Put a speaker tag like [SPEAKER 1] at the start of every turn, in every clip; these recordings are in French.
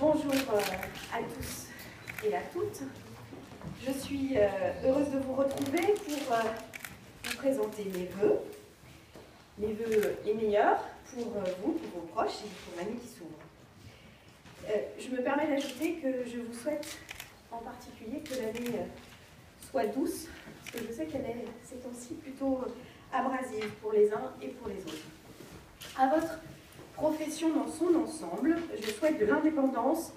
[SPEAKER 1] Bonjour à tous et à toutes. Je suis heureuse de vous retrouver pour vous présenter mes vœux les meilleurs pour vous, pour vos proches et pour l'année qui s'ouvre. Je me permets d'ajouter que je vous souhaite en particulier que l'année soit douce, parce que je sais qu'elle est ces temps-ci plutôt abrasive pour les uns et pour les autres. À votre profession dans son ensemble, je souhaite de l'indépendance,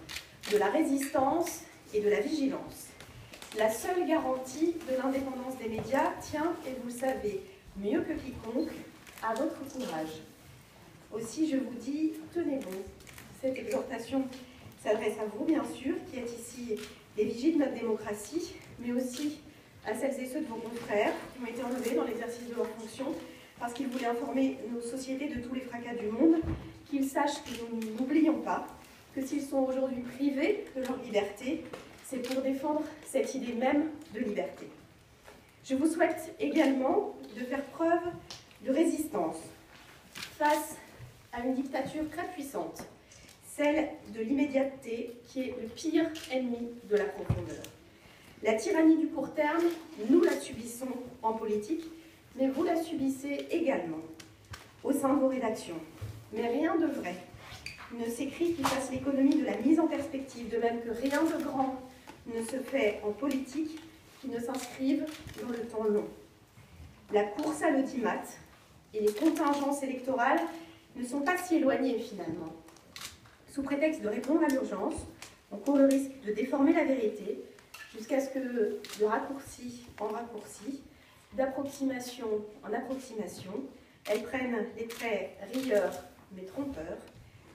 [SPEAKER 1] de la résistance et de la vigilance. La seule garantie de l'indépendance des médias tient, et vous le savez mieux que quiconque, à votre courage. Aussi, je vous dis, tenez bon. Cette exhortation s'adresse à vous, bien sûr, qui êtes ici les vigies de notre démocratie, mais aussi à celles et ceux de vos confrères qui ont été enlevés dans l'exercice de leurs fonctions parce qu'ils voulaient informer nos sociétés de tous les fracas du monde, qu'ils sachent que nous n'oublions pas que s'ils sont aujourd'hui privés de leur liberté, c'est pour défendre cette idée même de liberté. Je vous souhaite également de faire preuve de résistance face à une dictature très puissante, celle de l'immédiateté qui est le pire ennemi de la profondeur. La tyrannie du court terme, nous la subissons en politique, mais vous la subissez également au sein de vos rédactions. Mais rien de vrai ne s'écrit qui fasse l'économie de la mise en perspective, de même que rien de grand ne se fait en politique qui ne s'inscrive dans le temps long. La course à l'audimat et les contingences électorales ne sont pas si éloignées finalement. Sous prétexte de répondre à l'urgence, on court le risque de déformer la vérité jusqu'à ce que, de raccourci en raccourci, d'approximation en approximation, elles prennent les traits rieurs mais trompeurs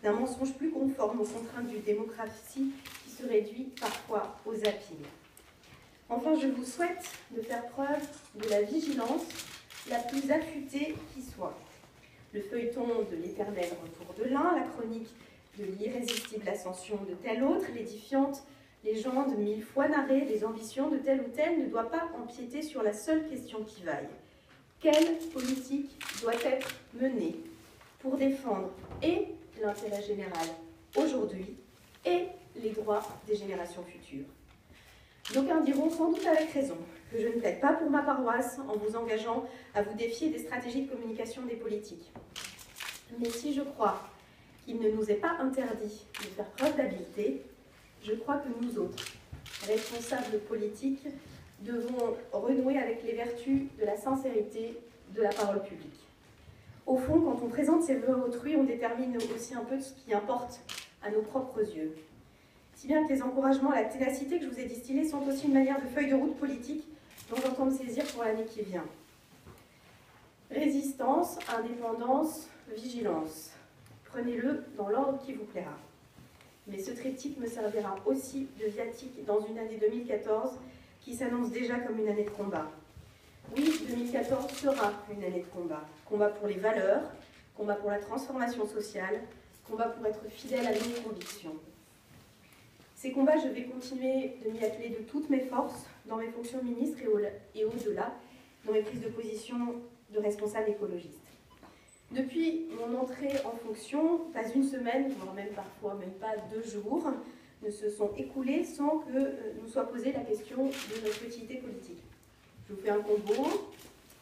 [SPEAKER 1] d'un mensonge plus conforme aux contraintes d'une démocratie qui se réduit parfois au zapping. Enfin, je vous souhaite de faire preuve de la vigilance la plus affûtée qui soit. Le feuilleton de l'éternel retour de l'un, la chronique de l'irrésistible ascension de tel autre, l'édifiante légende 1000 fois narrée des ambitions de tel ou tel ne doit pas empiéter sur la seule question qui vaille. Quelle politique doit être menée pour défendre et l'intérêt général aujourd'hui et les droits des générations futures? D'aucuns diront sans doute avec raison que je ne plaide pas pour ma paroisse en vous engageant à vous défier des stratégies de communication des politiques. Mais si je crois qu'il ne nous est pas interdit de faire preuve d'habileté, je crois que nous autres, responsables politiques, devons renouer avec les vertus de la sincérité de la parole publique. Au fond, quand on présente ses vœux à autrui, on détermine aussi un peu ce qui importe à nos propres yeux. Si bien que les encouragements à la ténacité que je vous ai distillés sont aussi une manière de feuille de route politique dont j'entends me saisir pour l'année qui vient. Résistance, indépendance, vigilance. Prenez-le dans l'ordre qui vous plaira. Mais ce triptyque me servira aussi de viatique dans une année 2014 qui s'annonce déjà comme une année de combat. Oui, 2014 sera une année de combat. Combat pour les valeurs, combat pour la transformation sociale, combat pour être fidèle à nos convictions. Ces combats, je vais continuer de m'y atteler de toutes mes forces dans mes fonctions de ministre et au-delà, dans mes prises de position de responsable écologiste. Depuis mon entrée en fonction, pas une semaine, voire même parfois même pas 2 jours, ne se sont écoulés sans que nous soit posée la question de notre utilité politique. Je vous fais un combo.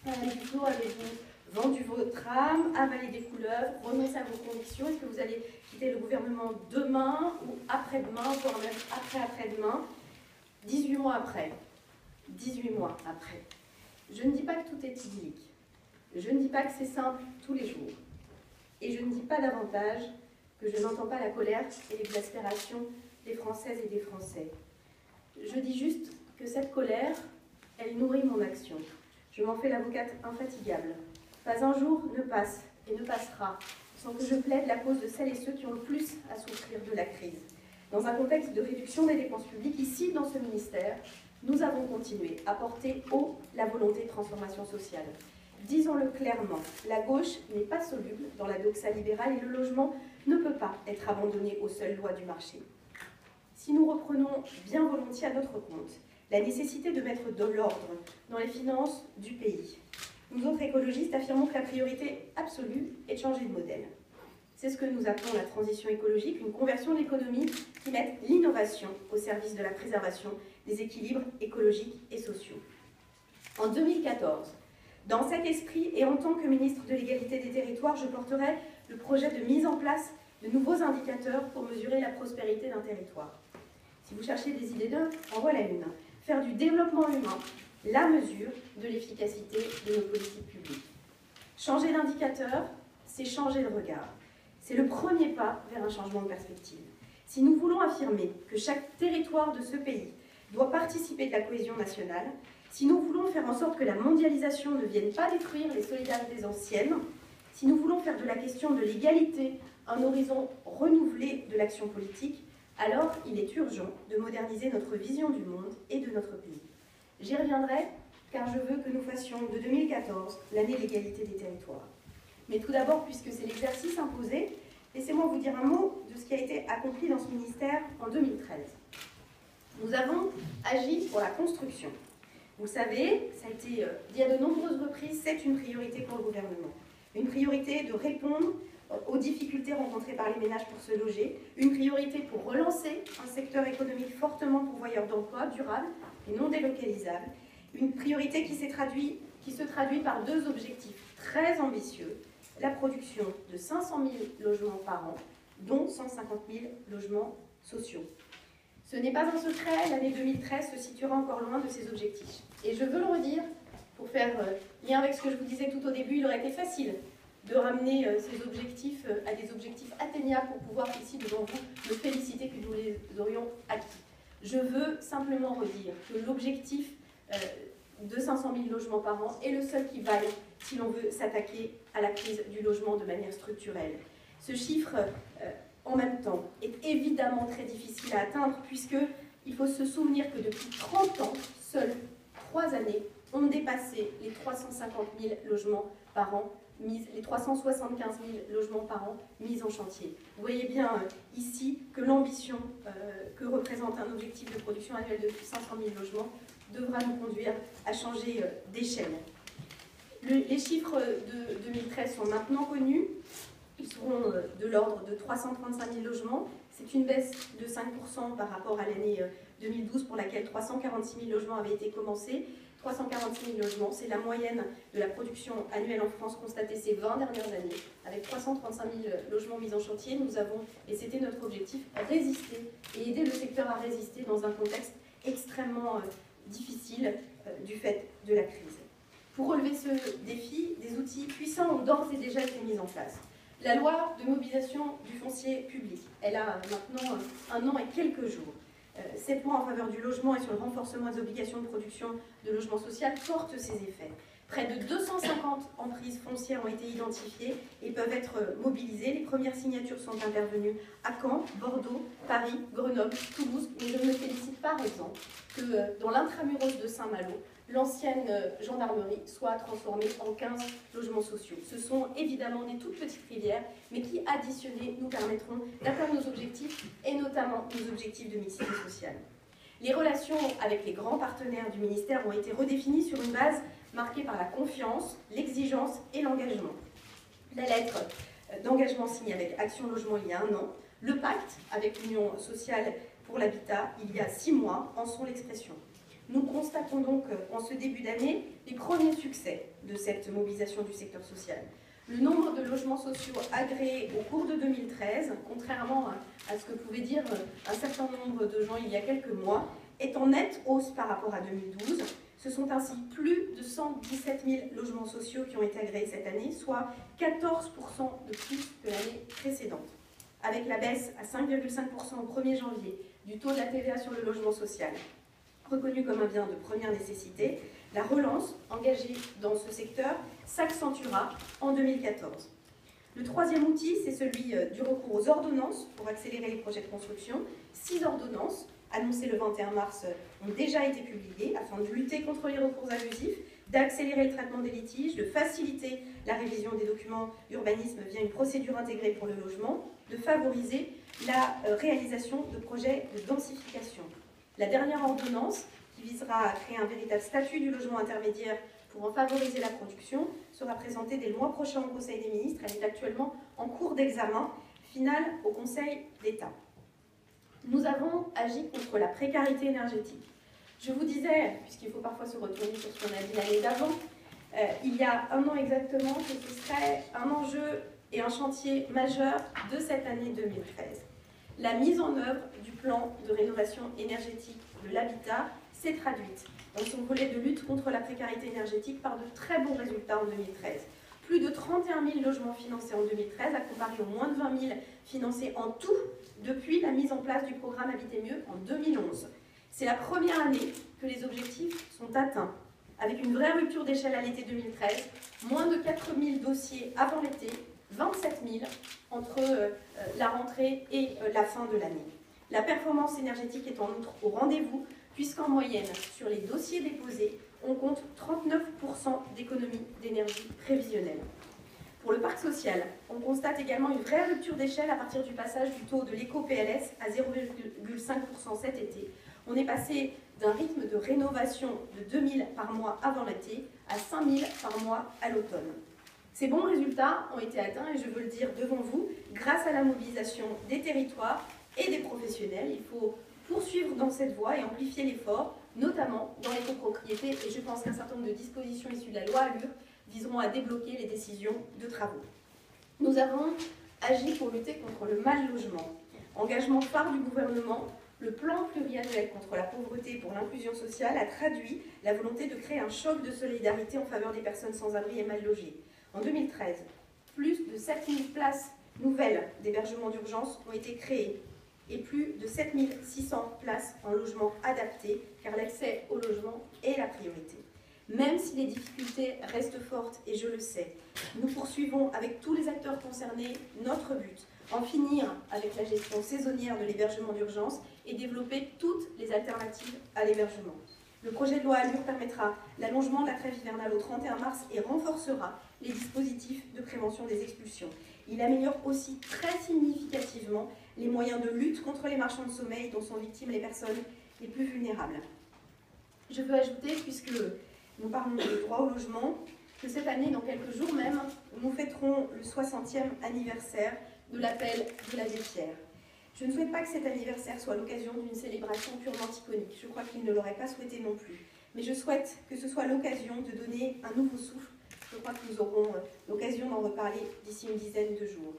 [SPEAKER 1] Du coup, avez-vous vendu votre âme, avalé des couleuvres, renoncé à vos convictions? Est-ce que vous allez quitter le gouvernement demain ou après-demain, voire même après-après-demain, 18 mois après? 18 mois après. Je ne dis pas que tout est idyllique. Je ne dis pas que c'est simple tous les jours. Et je ne dis pas davantage que je n'entends pas la colère et l'exaspération des Françaises et des Français. Je dis juste que cette colère, elle nourrit mon action. Je m'en fais l'avocate infatigable. Pas un jour ne passe et ne passera sans que je plaide la cause de celles et ceux qui ont le plus à souffrir de la crise. Dans un contexte de réduction des dépenses publiques, ici, dans ce ministère, nous avons continué à porter haut la volonté de transformation sociale. Disons-le clairement, la gauche n'est pas soluble dans la doxa libérale et le logement ne peut pas être abandonné aux seules lois du marché. Si nous reprenons bien volontiers à notre compte la nécessité de mettre de l'ordre dans les finances du pays, nous autres écologistes affirmons que la priorité absolue est de changer de modèle. C'est ce que nous appelons la transition écologique, une conversion de l'économie qui mette l'innovation au service de la préservation des équilibres écologiques et sociaux. En 2014, dans cet esprit et en tant que ministre de l'égalité des territoires, je porterai le projet de mise en place de nouveaux indicateurs pour mesurer la prospérité d'un territoire. Si vous cherchez des idées d'eux, en voilà une. Faire du développement humain la mesure de l'efficacité de nos politiques publiques. Changer d'indicateur, c'est changer de regard. C'est le premier pas vers un changement de perspective. Si nous voulons affirmer que chaque territoire de ce pays doit participer de la cohésion nationale, si nous voulons faire en sorte que la mondialisation ne vienne pas détruire les solidarités anciennes, si nous voulons faire de la question de l'égalité un horizon renouvelé de l'action politique, alors il est urgent de moderniser notre vision du monde et de notre pays. J'y reviendrai, car je veux que nous fassions de 2014 l'année de l'égalité des territoires. Mais tout d'abord, puisque c'est l'exercice imposé, laissez-moi vous dire un mot de ce qui a été accompli dans ce ministère en 2013. Nous avons agi pour la construction. Vous le savez, ça a été dit à de nombreuses reprises, c'est une priorité pour le gouvernement. Une priorité de répondre aux difficultés rencontrées par les ménages pour se loger, une priorité pour relancer un secteur économique fortement pourvoyeur d'emplois durables et non délocalisables, une priorité qui se traduit par deux objectifs très ambitieux, la production de 500 000 logements par an, dont 150 000 logements sociaux. Ce n'est pas un secret, l'année 2013 se situera encore loin de ces objectifs. Et je veux le redire, pour faire lien avec ce que je vous disais tout au début, il aurait été facile de ramener ces objectifs à des objectifs atteignables pour pouvoir ici devant vous me féliciter que nous les aurions acquis. Je veux simplement redire que l'objectif de 500 000 logements par an est le seul qui vaille si l'on veut s'attaquer à la crise du logement de manière structurelle. Ce chiffre, en même temps, est évidemment très difficile à atteindre puisqu'il faut se souvenir que depuis 30 ans, seules 3 années ont dépassé les 350 000 logements par an, les 375 000 logements par an mis en chantier. Vous voyez bien ici que l'ambition que représente un objectif de production annuelle de 500 000 logements devra nous conduire à changer d'échelle. Les chiffres de 2013 sont maintenant connus. Ils seront de l'ordre de 335 000 logements. C'est une baisse de 5% par rapport à l'année 2012 pour laquelle 346 000 logements avaient été commencés. 346 000 logements, c'est la moyenne de la production annuelle en France constatée ces 20 dernières années. Avec 335 000 logements mis en chantier, nous avons, et c'était notre objectif, résister et aider le secteur à résister dans un contexte extrêmement difficile du fait de la crise. Pour relever ce défi, des outils puissants ont d'ores et déjà été mis en place. La loi de mobilisation du foncier public, elle a maintenant 1 an et quelques jours. Cette loi en faveur du logement et sur le renforcement des obligations de production de logement social porte ses effets. Près de 250 emprises foncières ont été identifiées et peuvent être mobilisées. Les premières signatures sont intervenues à Caen, Bordeaux, Paris, Grenoble, Toulouse. Et je me félicite par exemple que dans l'intramuros de Saint-Malo, l'ancienne gendarmerie soit transformée en 15 logements sociaux. Ce sont évidemment des toutes petites rivières, mais qui, additionnées, nous permettront d'atteindre nos objectifs, et notamment nos objectifs de mixité sociale. Les relations avec les grands partenaires du ministère ont été redéfinies sur une base marquée par la confiance, l'exigence et l'engagement. La lettre d'engagement signée avec Action Logement il y a 1 an, le pacte avec l'Union sociale pour l'habitat il y a 6 mois en sont l'expression. Nous constatons donc en ce début d'année les premiers succès de cette mobilisation du secteur social. Le nombre de logements sociaux agréés au cours de 2013, contrairement à ce que pouvait dire un certain nombre de gens il y a quelques mois, est en nette hausse par rapport à 2012. Ce sont ainsi plus de 117 000 logements sociaux qui ont été agréés cette année, soit 14% de plus que l'année précédente. Avec la baisse à 5,5% au 1er janvier du taux de la TVA sur le logement social, reconnu comme un bien de première nécessité, la relance engagée dans ce secteur s'accentuera en 2014. Le troisième outil, c'est celui du recours aux ordonnances pour accélérer les projets de construction. 6 ordonnances, annoncées le 21 mars, ont déjà été publiées afin de lutter contre les recours abusifs, d'accélérer le traitement des litiges, de faciliter la révision des documents d'urbanisme via une procédure intégrée pour le logement, de favoriser la réalisation de projets de densification. La dernière ordonnance, qui visera à créer un véritable statut du logement intermédiaire pour en favoriser la production sera présentée dès le mois prochain au Conseil des ministres. Elle est actuellement en cours d'examen final au Conseil d'État. Nous avons agi contre la précarité énergétique. Je vous disais, puisqu'il faut parfois se retourner sur ce qu'on a dit l'année d'avant, il y a un an exactement, que ce serait un enjeu et un chantier majeur de cette année 2013. La mise en œuvre du plan de rénovation énergétique de l'habitat s'est traduite dans son volet de lutte contre la précarité énergétique par de très bons résultats en 2013. Plus de 31 000 logements financés en 2013, à comparer aux moins de 20 000 financés en tout depuis la mise en place du programme Habiter mieux en 2011. C'est la première année que les objectifs sont atteints, avec une vraie rupture d'échelle à l'été 2013, moins de 4 000 dossiers avant l'été, 27 000 entre la rentrée et la fin de l'année. La performance énergétique est en outre au rendez-vous, puisqu'en moyenne, sur les dossiers déposés, on compte 39% d'économie d'énergie prévisionnelle. Pour le parc social, on constate également une vraie rupture d'échelle à partir du passage du taux de l'éco-PLS à 0,5% cet été. On est passé d'un rythme de rénovation de 2 000 par mois avant l'été à 5 000 par mois à l'automne. Ces bons résultats ont été atteints, et je veux le dire devant vous, grâce à la mobilisation des territoires et des professionnels. Il faut poursuivre dans cette voie et amplifier l'effort, notamment dans les copropriétés, et je pense qu'un certain nombre de dispositions issues de la loi ALUR viseront à débloquer les décisions de travaux. Nous avons agi pour lutter contre le mal-logement. Engagement phare du gouvernement, le plan pluriannuel contre la pauvreté et pour l'inclusion sociale a traduit la volonté de créer un choc de solidarité en faveur des personnes sans abri et mal logées. En 2013, plus de 7 000 places nouvelles d'hébergement d'urgence ont été créées et plus de 7 600 places en logement adapté, car l'accès au logement est la priorité. Même si les difficultés restent fortes, et je le sais, nous poursuivons avec tous les acteurs concernés notre but, en finir avec la gestion saisonnière de l'hébergement d'urgence et développer toutes les alternatives à l'hébergement. Le projet de loi ALUR permettra l'allongement de la trêve hivernale au 31 mars et renforcera les dispositifs de prévention des expulsions. Il améliore aussi très significativement les moyens de lutte contre les marchands de sommeil dont sont victimes les personnes les plus vulnérables. Je veux ajouter, puisque nous parlons de droit au logement, que cette année, dans quelques jours même, nous fêterons le 60e anniversaire de l'appel de l'abbé Pierre. Je ne souhaite pas que cet anniversaire soit l'occasion d'une célébration purement iconique. Je crois qu'il ne l'aurait pas souhaité non plus. Mais je souhaite que ce soit l'occasion de donner un nouveau souffle. Je crois que nous aurons l'occasion d'en reparler d'ici une dizaine de jours.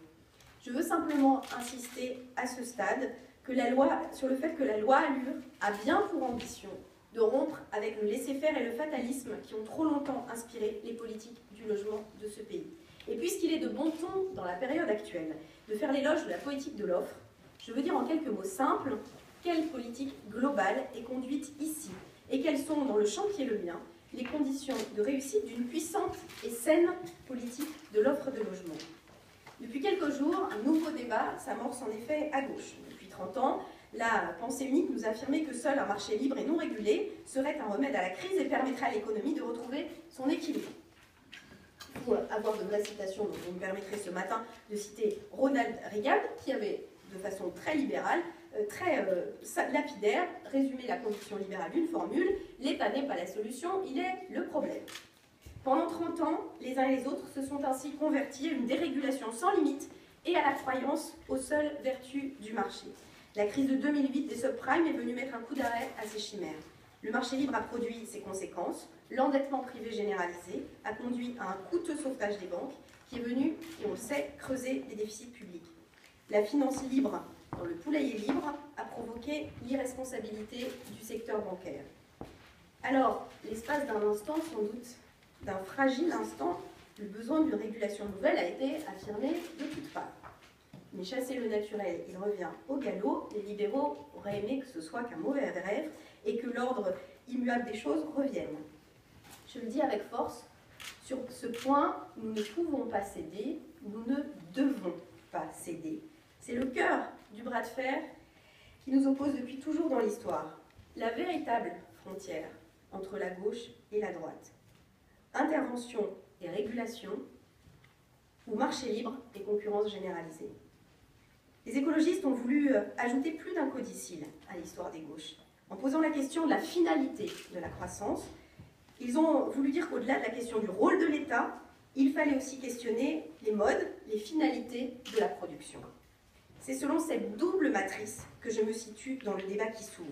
[SPEAKER 1] Je veux simplement insister à ce stade sur le fait que la loi ALUR a bien pour ambition de rompre avec le laisser-faire et le fatalisme qui ont trop longtemps inspiré les politiques du logement de ce pays. Et puisqu'il est de bon ton, dans la période actuelle, de faire l'éloge de la politique de l'offre, je veux dire en quelques mots simples quelle politique globale est conduite ici et quelles sont, dans le champ qui est le mien, les conditions de réussite d'une puissante et saine politique de l'offre de logement. Depuis quelques jours, un nouveau débat s'amorce en effet à gauche. Depuis 30 ans, la pensée unique nous affirmait que seul un marché libre et non régulé serait un remède à la crise et permettrait à l'économie de retrouver son équilibre. Pour avoir de vraies citations, donc vous me permettrez ce matin de citer Ronald Reagan, qui avait, de façon très libérale, très lapidaire, résumé la condition libérale d'une formule « L'État n'est pas la solution, il est le problème ». Pendant 30 ans, les uns et les autres se sont ainsi convertis à une dérégulation sans limite et à la croyance aux seules vertus du marché. La crise de 2008 des subprimes est venue mettre un coup d'arrêt à ces chimères. Le marché libre a produit ses conséquences. L'endettement privé généralisé a conduit à un coûteux sauvetage des banques qui est venu, et on le sait, creuser les déficits publics. La finance libre dans le poulailler libre a provoqué l'irresponsabilité du secteur bancaire. Alors, l'espace d'un instant, sans doute d'un fragile instant, le besoin d'une régulation nouvelle a été affirmé de toutes parts. Mais chasser le naturel, il revient au galop. Les libéraux auraient aimé que ce soit qu'un mauvais rêve et que l'ordre immuable des choses revienne. Je le dis avec force, sur ce point, nous ne pouvons pas céder, nous ne devons pas céder. C'est le cœur du bras de fer qui nous oppose depuis toujours dans l'histoire. La véritable frontière entre la gauche et la droite. Intervention et régulation, ou marché libre et concurrence généralisée. Les écologistes ont voulu ajouter plus d'un codicille à l'histoire des gauches, en posant la question de la finalité de la croissance, Ils ont voulu dire qu'au-delà de la question du rôle de l'État, il fallait aussi questionner les modes, les finalités de la production. C'est selon cette double matrice que je me situe dans le débat qui s'ouvre.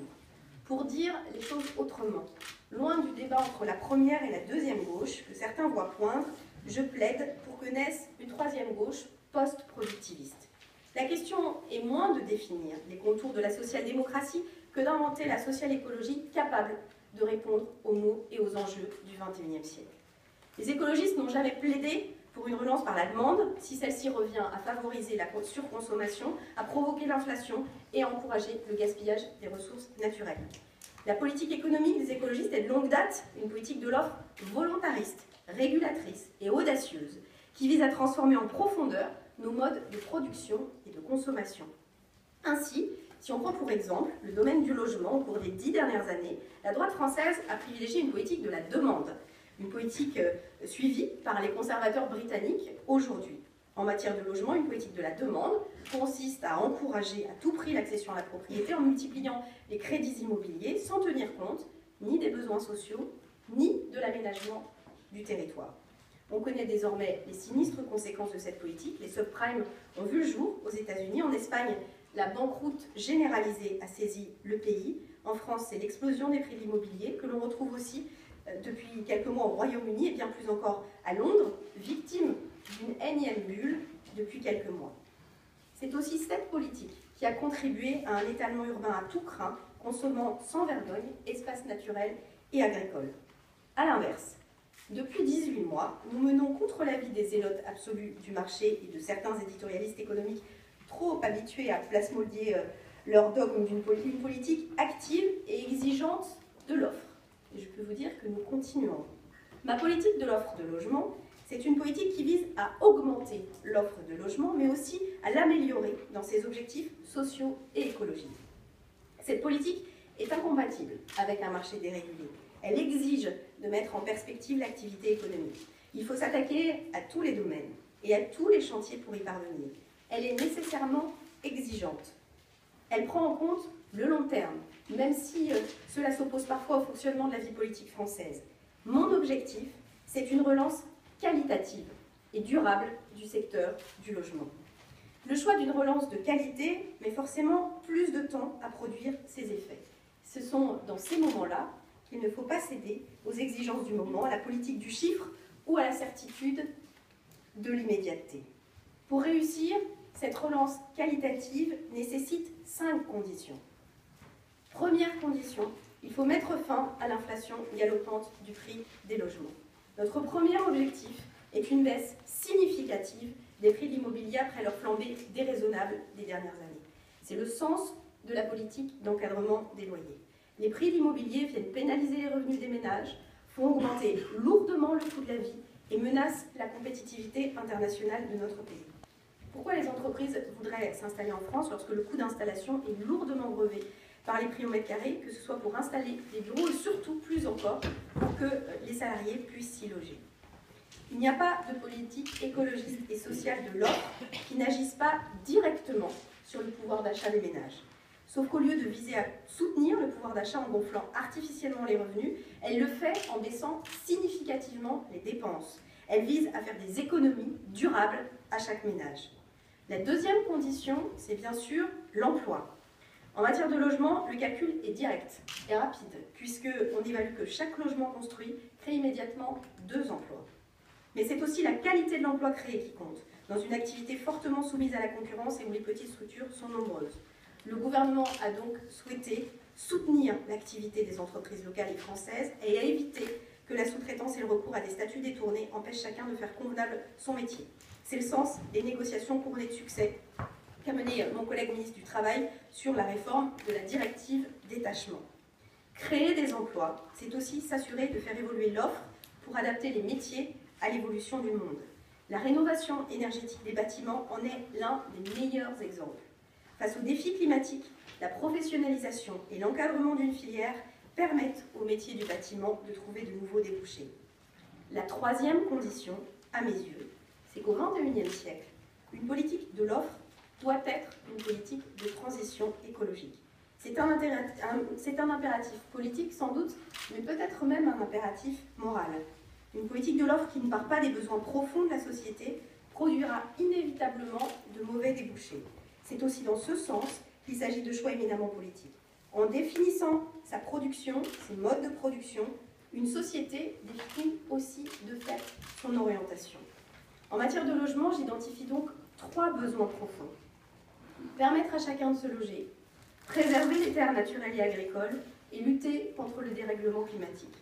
[SPEAKER 1] Pour dire les choses autrement, loin du débat entre la première et la deuxième gauche, que certains voient poindre, je plaide pour que naisse une troisième gauche post-productiviste. La question est moins de définir les contours de la social-démocratie que d'inventer la social-écologie capable de répondre aux mots et aux enjeux du XXIe siècle. Les écologistes n'ont jamais plaidé pour une relance par la demande, si celle-ci revient à favoriser la surconsommation, à provoquer l'inflation et à encourager le gaspillage des ressources naturelles. La politique économique des écologistes est de longue date une politique de l'offre volontariste, régulatrice et audacieuse, qui vise à transformer en profondeur nos modes de production et de consommation. Ainsi, si on prend pour exemple le domaine du logement, au cours des 10 dernières années, la droite française a privilégié une politique de la demande, une politique suivie par les conservateurs britanniques aujourd'hui. En matière de logement, une politique de la demande consiste à encourager à tout prix l'accession à la propriété en multipliant les crédits immobiliers sans tenir compte ni des besoins sociaux, ni de l'aménagement du territoire. On connaît désormais les sinistres conséquences de cette politique. Les subprimes ont vu le jour aux États-Unis. En Espagne, la banqueroute généralisée a saisi le pays. En France, c'est l'explosion des prix de l'immobilier que l'on retrouve aussi depuis quelques mois au Royaume-Uni et bien plus encore à Londres, victime d'une énième bulle depuis quelques mois. C'est aussi cette politique qui a contribué à un étalement urbain à tout crin, consommant sans vergogne espaces naturels et agricoles. A l'inverse, depuis 18 mois, nous menons contre l'avis des zélotes absolus du marché et de certains éditorialistes économiques trop habitués à plasmodier leur dogme d'une politique active et exigeante de l'offre. Et je peux vous dire que nous continuons. Ma politique de l'offre de logement, c'est une politique qui vise à augmenter l'offre de logement, mais aussi à l'améliorer dans ses objectifs sociaux et écologiques. Cette politique est incompatible avec un marché dérégulé. Elle exige de mettre en perspective l'activité économique. Il faut s'attaquer à tous les domaines et à tous les chantiers pour y parvenir. Elle est nécessairement exigeante. Elle prend en compte le long terme, même si cela s'oppose parfois au fonctionnement de la vie politique française. Mon objectif, c'est une relance qualitative et durable du secteur du logement. Le choix d'une relance de qualité met forcément plus de temps à produire ses effets. Ce sont dans ces moments-là qu'il ne faut pas céder aux exigences du moment, à la politique du chiffre ou à la certitude de l'immédiateté. Pour réussir, cette relance qualitative nécessite 5 conditions. Première condition, il faut mettre fin à l'inflation galopante du prix des logements. Notre premier objectif est une baisse significative des prix de l'immobilier après leur flambée déraisonnable des dernières années. C'est le sens de la politique d'encadrement des loyers. Les prix de l'immobilier viennent pénaliser les revenus des ménages, font augmenter lourdement le coût de la vie et menacent la compétitivité internationale de notre pays. Pourquoi les entreprises voudraient s'installer en France lorsque le coût d'installation est lourdement grevé par les prix au mètre carré, que ce soit pour installer des bureaux et surtout, plus encore, pour que les salariés puissent s'y loger. Il n'y a pas de politique écologiste et sociale de l'offre qui n'agisse pas directement sur le pouvoir d'achat des ménages. Sauf qu'au lieu de viser à soutenir le pouvoir d'achat en gonflant artificiellement les revenus, elle le fait en baissant significativement les dépenses. Elle vise à faire des économies durables à chaque ménage. La deuxième condition, c'est bien sûr l'emploi. En matière de logement, le calcul est direct et rapide, puisqu'on évalue que chaque logement construit crée immédiatement 2 emplois. Mais c'est aussi la qualité de l'emploi créé qui compte, dans une activité fortement soumise à la concurrence et où les petites structures sont nombreuses. Le gouvernement a donc souhaité soutenir l'activité des entreprises locales et françaises et à éviter que la sous-traitance et le recours à des statuts détournés empêchent chacun de faire convenable son métier. C'est le sens des négociations couronnées de succès qu'a mené mon collègue ministre du Travail sur la réforme de la directive détachement. Créer des emplois, c'est aussi s'assurer de faire évoluer l'offre pour adapter les métiers à l'évolution du monde. La rénovation énergétique des bâtiments en est l'un des meilleurs exemples. Face aux défis climatiques, la professionnalisation et l'encadrement d'une filière permettent aux métiers du bâtiment de trouver de nouveaux débouchés. La troisième condition, à mes yeux, c'est qu'au XXIe siècle, une politique de l'offre doit être une politique de transition écologique. C'est un impératif politique sans doute, mais peut-être même un impératif moral. Une politique de l'offre qui ne part pas des besoins profonds de la société produira inévitablement de mauvais débouchés. C'est aussi dans ce sens qu'il s'agit de choix éminemment politiques. En définissant sa production, ses modes de production, une société définit aussi de fait son orientation. En matière de logement, j'identifie donc 3 besoins profonds. Permettre à chacun de se loger, préserver les terres naturelles et agricoles et lutter contre le dérèglement climatique.